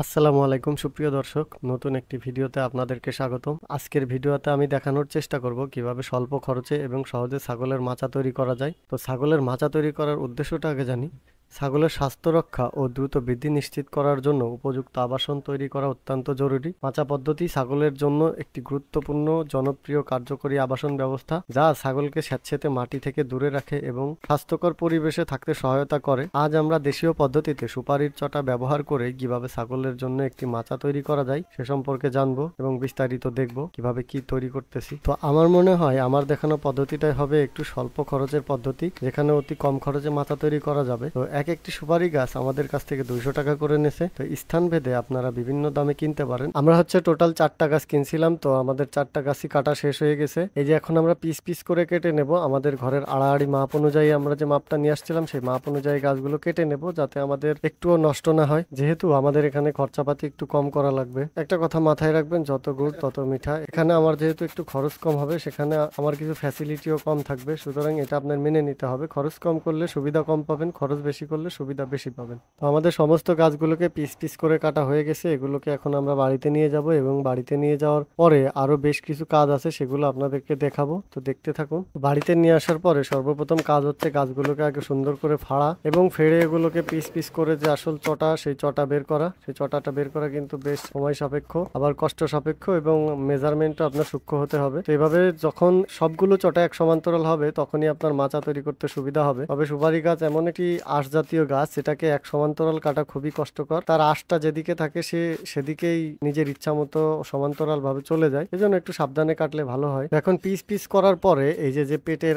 আসসালামু আলাইকুম সুপ্রিয় দর্শক, নতুন একটি ভিডিওতে আপনাদেরকে স্বাগতম। আজকের ভিডিওতে আমি দেখানোর চেষ্টা করব কিভাবে স্বল্প খরচে এবং সহজে ছাগলের মাচা তৈরি করা যায়। তো ছাগলের মাচা তৈরি করার উদ্দেশ্যটা আগে জানি। ছাগলের স্বাস্থ্য রক্ষা ও দ্রুত বৃদ্ধি নিশ্চিত করার জন্য উপযুক্ত আবাসন তৈরি করা অত্যন্ত জরুরি। মাচা পদ্ধতি ছাগলের জন্য একটি গুরুত্বপূর্ণ জনপ্রিয় কার্যকরী আবাসন ব্যবস্থা, যা ছাগলকে স্যাঁতসেঁতে মাটি থেকে দূরে রাখে এবং স্বাস্থ্যকর পরিবেশে থাকতে সহায়তা করে। আজ আমরা দেশীয় পদ্ধতিতে সুপারির চটা ব্যবহার করে কিভাবে ছাগলের জন্য একটি মাচা তৈরি করা যায় সে সম্পর্কে জানবো এবং বিস্তারিত দেখব কিভাবে কি তৈরি করতেছি। তো আমার মনে হয় আমার দেখানো পদ্ধতিটাই হবে একটু স্বল্প খরচের পদ্ধতি, যেখানে অতি কম খরচে মাচা তৈরি করা যাবে। তো এক একটি সুপারি গাছ আমাদের কাছ থেকে 200 টাকা করে নেছে। তো স্থান ভেদে আপনারা বিভিন্ন দামে কিনতে পারেন। আমরা টোটাল 4টা গাছ কিনছিলাম, তো আমাদের 4টা গাছই কাটা শেষ হয়ে গেছে। এই যে এখন আমরা পিস পিস করে কেটে নেব। আমাদের ঘরের আড়াআড়ি মাপ অনুযায়ী আমরা যে মাপটা নিয়ে আসছিলাম সেই মাপ অনুযায়ী গাছগুলো কেটে নেব, যাতে আমাদের একটুও নষ্ট না হয়, যেহেতু আমাদের এখানে খরচাপাতি একটু কম করা লাগবে। একটা কথা মাথায় রাখবেন, যত গুড় তত মিঠা। এখানে আমার যেহেতু একটু খরচ কম হবে, সেখানে আমার কিছু ফ্যাসিলিটিও কম থাকবে, সুতরাং এটা আপনার মেনে নিতে হবে। খরচ কম করলে সুবিধা কম পাবেন, খরচ বেশি করলে সুবিধা বেশি পাবেন। তো আমাদের সমস্ত গাছগুলোকে পিস পিস করে কাটা হয়ে গেছে। এগুলোকে এখন আমরা বাড়িতে নিয়ে যাব এবং বাড়িতে নিয়ে যাওয়ার পরে আরো বেশ কিছু কাজ আছে, সেগুলো আপনাদেরকে দেখাবো। তো দেখতে থাকুন। বাড়িতে নিয়ে আসার পরে সর্বপ্রথম কাজ হচ্ছে গাছগুলোকে আগে সুন্দর করে ফাড়া এবং ফেড়ে এগুলোকে পিস পিস করে যে আসল চটা, সেই চটা বের করা। সেই চটাটা বের করা কিন্তু বেশ সময় সাপেক্ষ, আবার কষ্ট সাপেক্ষ এবং মেজারমেন্টও আপনার সূক্ষ্ম হতে হবে। তো এভাবে যখন সবগুলো চটা এক সমান্তরাল হবে, তখনই আপনার মাচা তৈরি করতে সুবিধা হবে। তবে সুপারি গাছ এমন একটি আঁশ জাতীয় গাছ, যেটাকে এক সমান্তরাল কাটা খুবই কষ্টকর। তার আঁশটা যেদিকে থাকে সে সেদিকেই নিজের ইচ্ছা মতো সমান্তরাল ভাবে চলে যায়, এজন্য একটু সাবধানে কাটলে ভালো হয়। এখন পিস পিস করার পরে এই যে পেটের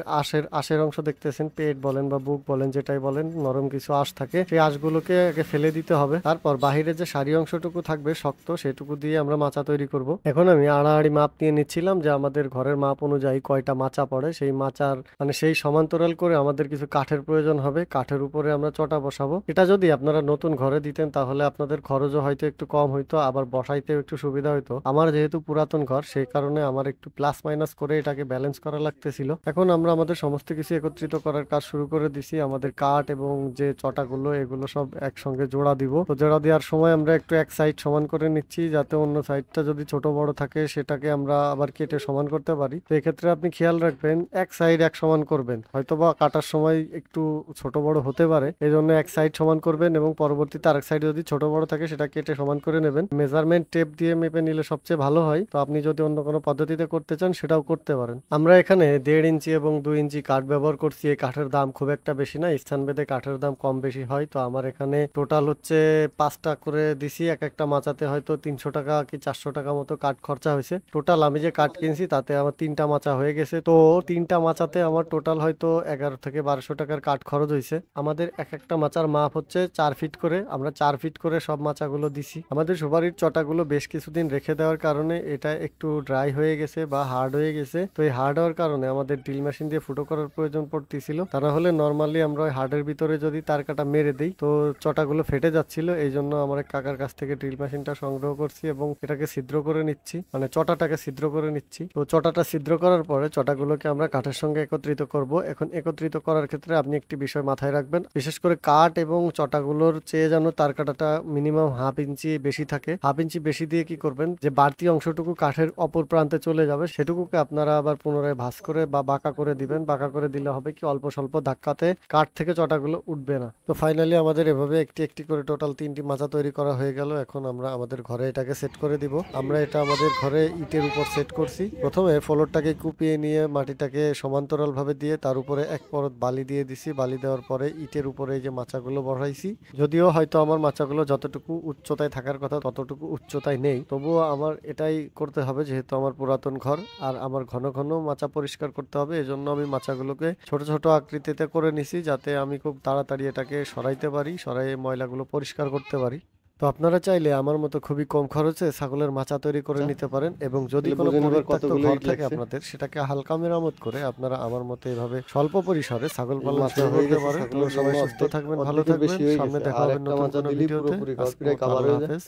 আঁশের অংশ দেখতেছেন, পেট বলেন বা বুক বলেন, যেটাই বলেন, নরম কিছু আঁশ থাকে, সেই আঁশগুলোকে আগে ফেলে দিতে হবে। তারপর বাহিরে যে সারি অংশটুকু থাকবে শক্ত, সেটুকু দিয়ে আমরা মাচা তৈরি করব। এখন আমি আড়াআড়ি মাপ নিয়ে নিচ্ছিলাম যে আমাদের ঘরের মাপ অনুযায়ী কয়টা মাচা পড়ে, সেই মাচার সেই সমান্তরাল করে আমাদের কিছু কাঠের প্রয়োজন হবে। কাঠের উপরে আমরা চটা বসাবো। এটা যদি আপনারা নতুন ঘরে দিতেন তাহলে আপনাদের খরচও হয়তো একটু কম হইতো, আবার বসাইতেও একটু সুবিধা হইতো। আমার যেহেতু পুরাতন ঘর, সেই কারণে আমার একটু প্লাস মাইনাস করে এটাকে ব্যালেন্স করা লাগতেছিল। এখন আমরা আমাদের সমস্ত কিছু একত্রিত করার কাজ শুরু করে দিছি। আমাদের কাঠ এবং যে চটাগুলো, এগুলো সব একসঙ্গে জোড়া দিব। তো জোড়া দেওয়ার সময় আমরা একটু এক সাইড সমান করে নিচ্ছি, যাতে অন্য সাইডটা যদি ছোট বড় থাকে সেটাকে আমরা আবার কেটে সমান করতে পারি। তো এক্ষেত্রে আপনি খেয়াল রাখবেন, এক সাইড এক সমান করবেন। হয়তোবা কাটার সময় একটু ছোট বড় হতে পারে, এই জন্য এক সাইড সমান করবেন এবং পরবর্তীতে আরেক সাইড যদি ছোট বড় থাকে সেটা কেটে সমান করে নেবেন। মেজারমেন্ট টেপ দিয়ে মেপে নিলে সবচেয়ে ভালো হয়। তো আপনি যদি অন্য কোনো পদ্ধতিতে করতে চান সেটাও করতে পারেন। আমরা এখানে 1.5 ইঞ্চি এবং 2 ইঞ্চি কাঠ ব্যবহার করছি। এই কাঠের দাম খুব একটা বেশি না, স্থানভেদে কাঠের দাম কম বেশি হয়। তো আমার এখানে টোটাল হচ্ছে 5টা করে দিছি। এক একটা মাচাতে হয়তো 300 টাকা কি 400 টাকা মতো কাঠ খরচা হয়েছে। টোটাল আমি যে কাঠ কিনছি তাতে আমার 3টা মাচা হয়ে গেছে। তো 3টা মাচাতে আমার টোটাল হয়তো 11 থেকে 1200 টাকার কাঠ খরচ হয়েছে। আমাদের এক একটা মাচার মাপ হচ্ছে 4 ফিট করে। আমরা 4 ফিট করে সব মাচাগুলো দিছি। আমাদের সুপারির চটাগুলো বেশ কিছুদিন রেখে দেওয়ার কারণে এটা একটু ড্রাই হয়ে গেছে বা হার্ড হয়ে গেছে। তো এই হার্ড হওয়ার কারণে আমাদের ড্রিল মেশিন দিয়ে ফুটো করার প্রয়োজন পড়তেছিল। তা না হলে নর্মালি আমরা ওই হার্ডের ভিতরে যদি তার কাটা মেরে দিই তো চটাগুলো ফেটে যাচ্ছিল। এই জন্য আমার এক কাকার কাছ থেকে ড্রিল মেশিনটা সংগ্রহ করছি এবং এটাকে ছিদ্র করে নিচ্ছি, চটাটাকে ছিদ্র করে নিচ্ছি। তো চটাটা ছিদ্র করার পরে চটাগুলোকে আমরা কাঠের সঙ্গে একত্রিত করব। এখন একত্রিত করার ক্ষেত্রে আপনি একটি বিষয় মাথায় রাখবেন, বিশেষ করে কাঠ এবং চটাগুলোর চেয়ে যেন তার কাটাটা মিনিমাম 1/2 ইঞ্চি বেশি থাকে। 1/2 ইঞ্চি বেশি দিয়ে কি করবেন, যে বাড়তি অংশটুকু কাঠের অপর প্রান্তে চলে যাবে, সেটুকুকে আপনারা আবার পুনরায় ভাঁজ করে বা বাঁকা করে দিবেন। বাঁকা করে দিলে হবে কি, অল্প স্বল্প ধাক্কাতে কাঠ থেকে চটাগুলো উঠবে না। তো ফাইনালি আমাদের এভাবে একটি একটি করে টোটাল 3টি মাচা তৈরি করা হয়ে গেল। এখন আমরা আমাদের ঘরে এটাকে সেট করে দিব। আমরা এটা আমাদের ঘরে ইটের উপর সেট করছি। প্রথমে ফ্লোরটাকে কুপিয়ে নিয়ে মাটিটাকে সমান্তরাল ভাবে দিয়ে তার উপরে এক পরত বালি দিয়ে দিছি। বালি দেওয়ার পরে ইটের উপরে এই যে মাচাগুলো বসাইছি। যদিও হয়তো আমার মাচাগুলো যতটুকু উচ্চতায় থাকার কথা ততটুকু উচ্চতায় নেই, তবুও আমার এটাই করতে হবে, যেহেতু আমার পুরাতন ঘর আর আমার ঘন ঘন মাচা পরিষ্কার করতে হবে। এজন্য আমি মাচাগুলোকে ছোট ছোট আকৃতিতে করে নিছি, যাতে আমি খুব তাড়াতাড়ি এটাকে সরাইতে পারি, সরাইয়ে ময়লাগুলো পরিষ্কার করতে পারি। তো আপনারা চাইলে আমার মতো খুবই কম খরচে ছাগলের মাচা তৈরি করে নিতে পারেন এবং যদি কোনো পরিত্যক্ত ঘর থাকে আপনাদের, সেটাকে হালকা মেরামত করে আপনারা আমার মতো এভাবে স্বল্প পরিসরে ছাগল পালন শুরু করতে পারেন। তো সবাই সুস্থ থাকবেন, ভালো থাকবেন। সামনে দেখা হবে নতুন কোনো ভিডিওতে। আল্লাহ হাফেজ।